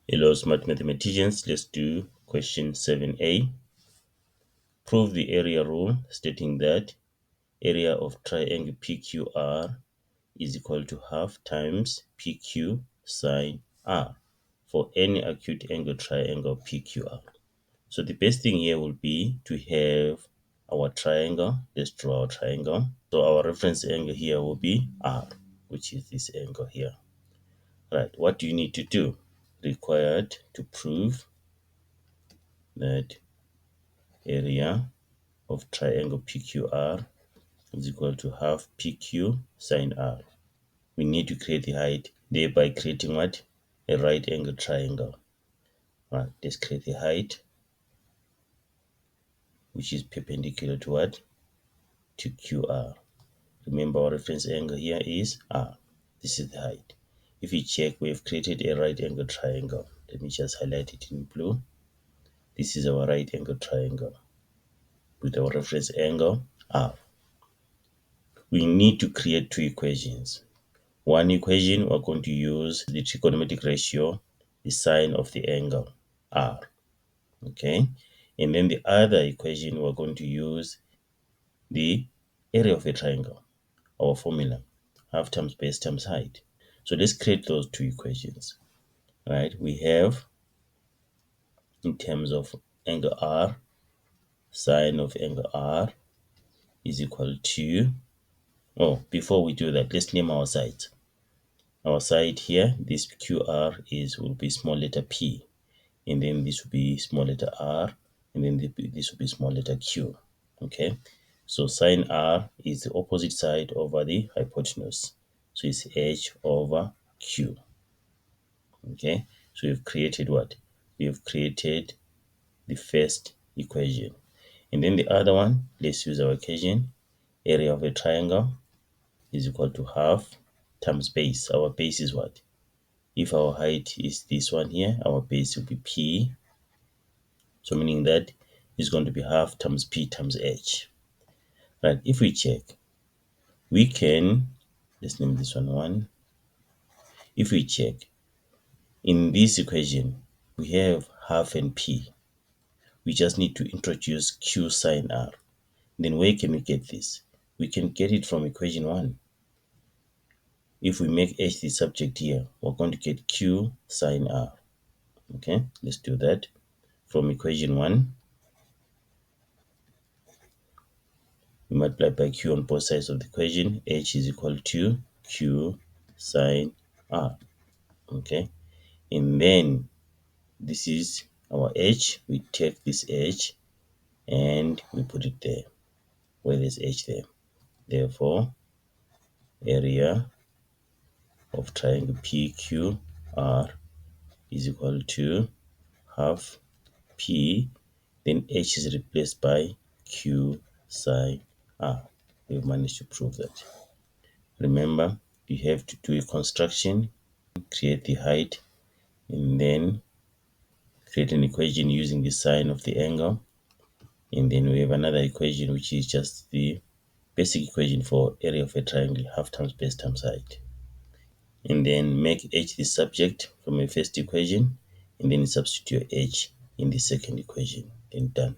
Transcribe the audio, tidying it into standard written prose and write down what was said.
Hello, smart mathematicians. Let's do question 7a. Prove the area rule, stating that area of triangle PQR is equal to half times PQ sine R for any acute angle triangle PQR. So the best thing here will be to have our triangle. Let's draw our triangle. So our reference angle here will be R, which is this angle here. Right, what do you need to do? Required to prove that area of triangle PQR is equal to half PQ sine R. We need to create the height, thereby creating what? A right angle triangle. Right, let's create the height, which is perpendicular to what? To QR. Remember our reference angle here is R. This is the height. If you check, we have created a right angle triangle. Let me just highlight it in blue. This is our right angle triangle with our reference angle R. We need to create two equations. One equation, we're going to use the trigonometric ratio, the sine of the angle R. Okay, and then the other equation, we're going to use the area of a triangle, our formula, half times base times height. So let's create those two equations. Right, we have, in terms of angle R, sine of angle R is equal to, before we do that, let's name our sides. Our side here, this QR will be small letter P, and then this will be small letter R, and then this will be small letter Q. Okay, so sine R is the opposite side over the hypotenuse, so it's H over Q. Okay, so we've created what? We have created the first equation, and then the other one, let's use our equation. Area of a triangle is equal to half times base. Our base is what? If our height is this one here, our base will be P. So meaning that is going to be half times P times H. Right, if we check, we can, let's name this one 1. If we check, in this equation, we have half and P. We just need to introduce Q sine R. Then where can we get this? We can get it from equation 1. If we make H the subject here, we're going to get Q sine R. Okay, let's do that. From equation 1, we multiply by Q on both sides of the equation. H is equal to Q sine R. Okay, and then this is our H. We take this H and we put it there, where there's H there. Therefore, area of triangle PQR is equal to half P, then H is replaced by Q sine R. We've managed to prove that. Remember, you have to do a construction, create the height, and then create an equation using the sine of the angle. And then we have another equation, which is just the basic equation for area of a triangle, half times base times height. And then make H the subject from a first equation, and then substitute H in the second equation. Then done.